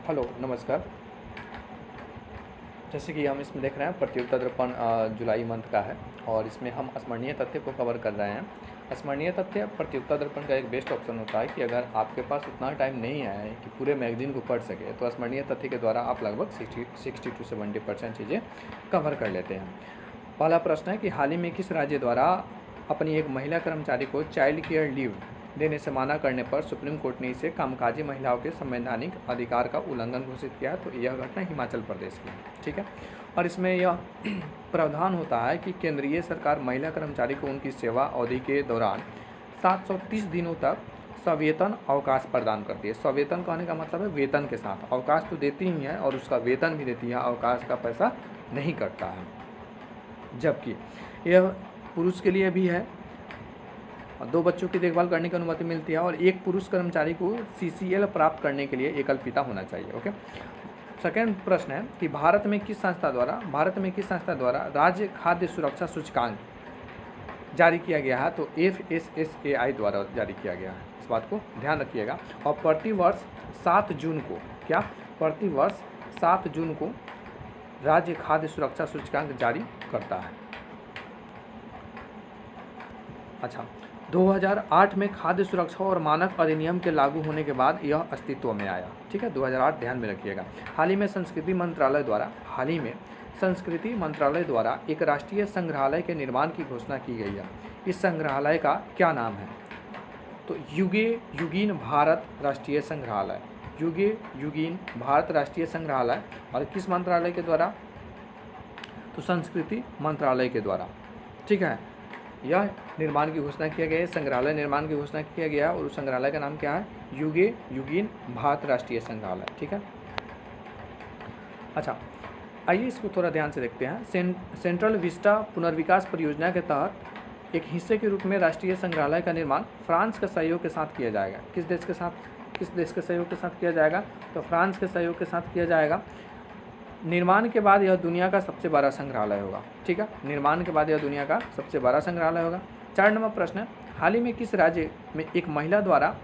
Hello, नमस्कार। जैसे कि हम इसमें देख रहे हैं प्रतियोगिता दर्पण जुलाई मंथ का है और इसमें हम स्मरणीय तथ्य को कवर कर रहे हैं। स्मरणीय तथ्य प्रतियोगिता दर्पण का एक बेस्ट ऑप्शन होता है कि अगर आपके पास उतना टाइम नहीं है कि पूरे मैगज़ीन को पढ़ सके, तो स्मरणीय तथ्य के द्वारा आप लगभग 60 to 70% चीज़ें कवर कर लेते हैं। पहला प्रश्न है कि हाल ही में किस राज्य द्वारा अपनी एक महिला कर्मचारी को चाइल्ड केयर लीव देने से मना करने पर सुप्रीम कोर्ट ने इसे कामकाजी महिलाओं के संवैधानिक अधिकार का उल्लंघन घोषित किया? तो यह घटना हिमाचल प्रदेश की है। ठीक है, और इसमें यह प्रावधान होता है कि केंद्रीय सरकार महिला कर्मचारी को उनकी सेवा अवधि के दौरान 730 दिनों तक सवेतन अवकाश प्रदान करती है। सवेतन कहने का मतलब है वेतन के साथ, अवकाश तो देती ही है और उसका वेतन भी देती है, अवकाश का पैसा नहीं कटता है। जबकि यह पुरुष के लिए भी है, 2 बच्चों की देखभाल करने की अनुमति मिलती है और एक पुरुष कर्मचारी को CCL प्राप्त करने के लिए एकल पिता होना चाहिए। ओके, सेकेंड प्रश्न है कि भारत में किस संस्था द्वारा राज्य खाद्य सुरक्षा सूचकांक जारी किया गया है? तो FSSAI द्वारा जारी किया गया है, इस बात को ध्यान रखिएगा। और प्रतिवर्ष 7 जून को राज्य खाद्य सुरक्षा सूचकांक जारी करता है। अच्छा, 2008 में खाद्य सुरक्षा और मानक अधिनियम के लागू होने के बाद यह अस्तित्व में आया। ठीक है, 2008 ध्यान में रखिएगा। हाल ही में संस्कृति मंत्रालय द्वारा एक राष्ट्रीय संग्रहालय के निर्माण की घोषणा की गई है। इस संग्रहालय का क्या नाम है? तो युगीन भारत राष्ट्रीय संग्रहालय। और किस मंत्रालय के द्वारा? तो संस्कृति मंत्रालय के द्वारा। ठीक है, यह निर्माण की घोषणा किया गया है, संग्रहालय निर्माण की घोषणा किया गया और उस संग्रहालय का नाम क्या है? युगीन भारत राष्ट्रीय संग्रहालय। ठीक है, अच्छा आइए इसको थोड़ा ध्यान से देखते हैं। सेंट्रल विस्टा पुनर्विकास परियोजना के तहत एक हिस्से के रूप में राष्ट्रीय संग्रहालय का निर्माण फ्रांस के सहयोग के साथ किया जाएगा। किस देश के सहयोग के साथ किया जाएगा? तो फ्रांस के सहयोग के साथ किया जाएगा। निर्माण के बाद यह दुनिया का सबसे बड़ा संग्रहालय होगा। ठीक है, निर्माण के बाद यह दुनिया का सबसे बड़ा संग्रहालय होगा। 4 नंबर प्रश्न है, हाल ही में किस राज्य में एक महिला द्वारा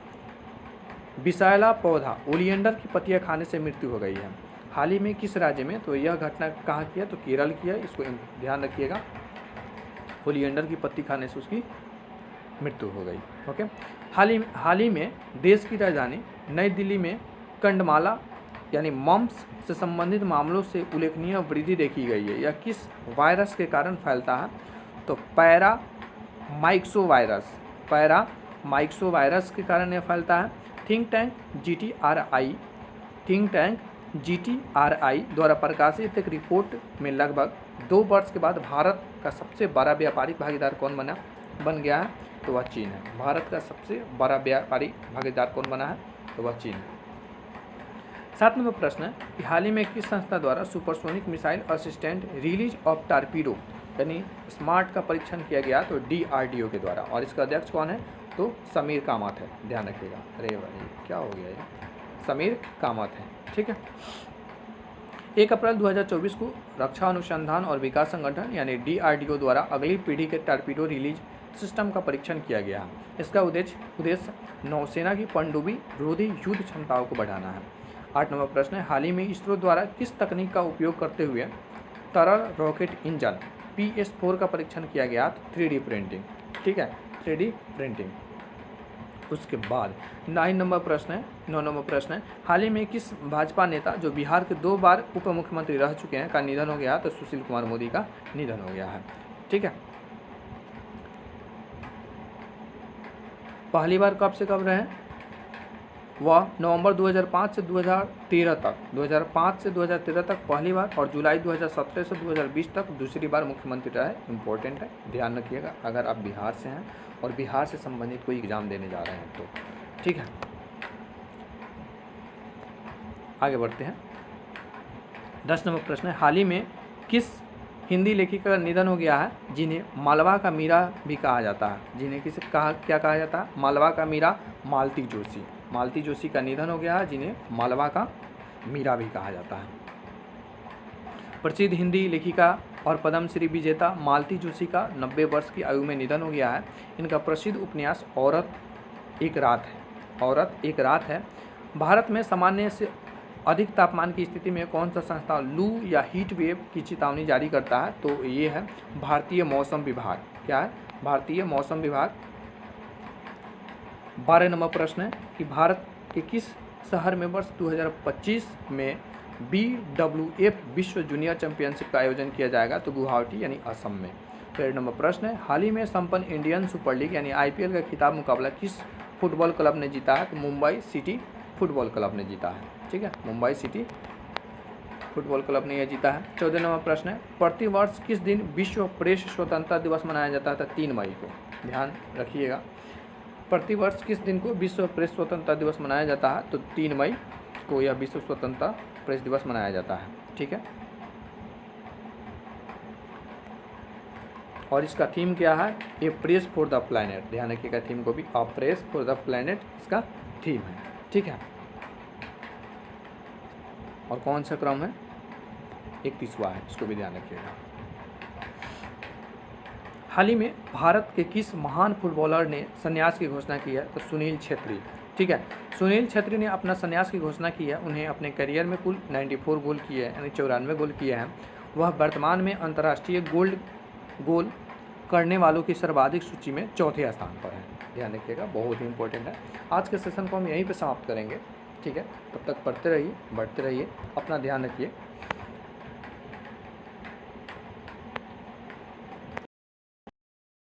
विषैला पौधा ओलियंडर की पत्तियां खाने से मृत्यु हो गई है? हाल ही में किस राज्य में? तो यह घटना कहाँ की है? तो केरल की है, इसको ध्यान रखिएगा। ओलियंडर की पत्ती खाने से उसकी मृत्यु हो गई। ओके, हाल ही में देश की राजधानी नई दिल्ली में कंडमाला यानी मम्प्स से संबंधित मामलों से उल्लेखनीय वृद्धि देखी गई है। यह किस वायरस के कारण फैलता है? तो पैरामाइक्सो वायरस के कारण यह फैलता है। थिंक टैंक GTRI द्वारा प्रकाशित एक रिपोर्ट में लगभग 2 वर्ष के बाद भारत का सबसे बड़ा व्यापारिक भागीदार कौन बन गया है? तो वह चीन है। भारत का सबसे बड़ा व्यापारिक भागीदार कौन बना है? तो वह चीन है। 7 नंबर प्रश्न है कि हाल ही में किस संस्था द्वारा supersonic missile assistant release of torpedo यानी स्मार्ट का परीक्षण किया गया? तो DRDO के द्वारा। और इसका अध्यक्ष कौन है? तो समीर कामत है, ध्यान रखिएगा। अरे भाई क्या हो गया ये? समीर कामत है। ठीक है, 1 अप्रैल 2024 को रक्षा अनुसंधान और विकास संगठन यानी DRDO द्वारा अगली पीढ़ी के टारपीडो रिलीज सिस्टम का परीक्षण किया गया है। इसका उद्देश्य नौसेना की पनडुब्बी रोधी युद्ध क्षमताओं को बढ़ाना है। 8 नंबर प्रश्न है, हाल ही में इसरो द्वारा किस तकनीक का उपयोग करते हुए तरल रॉकेट इंजन PS4 का परीक्षण किया गया? तो 3D प्रिंटिंग। ठीक है, 3D प्रिंटिंग। उसके बाद 9 नंबर प्रश्न है, हाल ही में किस भाजपा नेता जो बिहार के 2 बार उप मुख्यमंत्री रह चुके हैं का निधन हो गया? तो सुशील कुमार मोदी का निधन हो गया है। ठीक है, पहली बार कब से कब रहे? वह नवंबर 2005 से 2013 तक पहली बार और जुलाई 2017 से 2020 तक दूसरी बार मुख्यमंत्री रहे। इम्पोर्टेंट है, ध्यान रखिएगा अगर आप बिहार से हैं और बिहार से संबंधित कोई एग्ज़ाम देने जा रहे हैं तो। ठीक है, आगे बढ़ते हैं। 10 नंबर प्रश्न है, हाल ही में किस हिंदी लेखिका का निधन हो गया है जिन्हें मालवा का मीरा भी कहा जाता है? क्या कहा जाता है? मालवा का मीरा मालती जोशी का निधन हो गया है, जिन्हें मालवा का मीरा भी कहा जाता है। प्रसिद्ध हिंदी लेखिका और पद्मश्री विजेता मालती जोशी का 90 वर्ष की आयु में निधन हो गया है। इनका प्रसिद्ध उपन्यास औरत एक रात है। भारत में सामान्य से अधिक तापमान की स्थिति में कौन सा संस्था लू या हीट वेव की चेतावनी जारी करता है? तो ये है भारतीय मौसम विभाग। क्या है? भारतीय मौसम विभाग। 12 नंबर प्रश्न है कि भारत के किस शहर में वर्ष 2025 में BWF विश्व जूनियर चैंपियनशिप का आयोजन किया जाएगा? तो गुवाहाटी यानी असम में। 13 नंबर प्रश्न है हाल ही में संपन्न इंडियन सुपर लीग यानी IPL का खिताब मुकाबला किस फुटबॉल क्लब ने जीता है? तो मुंबई सिटी फुटबॉल क्लब ने जीता है। ठीक है, मुंबई सिटी फुटबॉल क्लब ने यह जीता है। 14 नंबर प्रश्न है प्रतिवर्ष किस दिन विश्व प्रेस स्वतंत्रता दिवस मनाया जाता है? 3 मई को। ध्यान रखिएगा, प्रतिवर्ष किस दिन को विश्व प्रेस स्वतंत्रता दिवस मनाया जाता है? तो 3 मई को यह विश्व स्वतंत्रता प्रेस दिवस मनाया जाता है। ठीक है, और इसका थीम क्या है? ए प्रेस फॉर द प्लैनेट। ध्यान रखिएगा थीम को भी, a press for the planet इसका थीम है। ठीक है, और कौन सा क्रम है? 31वां है, इसको भी ध्यान रखिएगा। हाल ही में भारत के किस महान फुटबॉलर ने संन्यास की घोषणा की है? तो सुनील छेत्री। ठीक है, सुनील छेत्री ने अपना संन्यास की घोषणा की है। उन्हें अपने करियर में कुल 94 गोल किए हैं, यानी 94 गोल किए हैं। वह वर्तमान में अंतर्राष्ट्रीय गोल करने वालों की सर्वाधिक सूची में 4थे स्थान पर है। ध्यान रखिएगा, बहुत ही इंपॉर्टेंट है। आज के सेशन को हम यहीं पर समाप्त करेंगे। ठीक है, तब तक पढ़ते रहिए, बढ़ते रहिए, अपना ध्यान रखिए।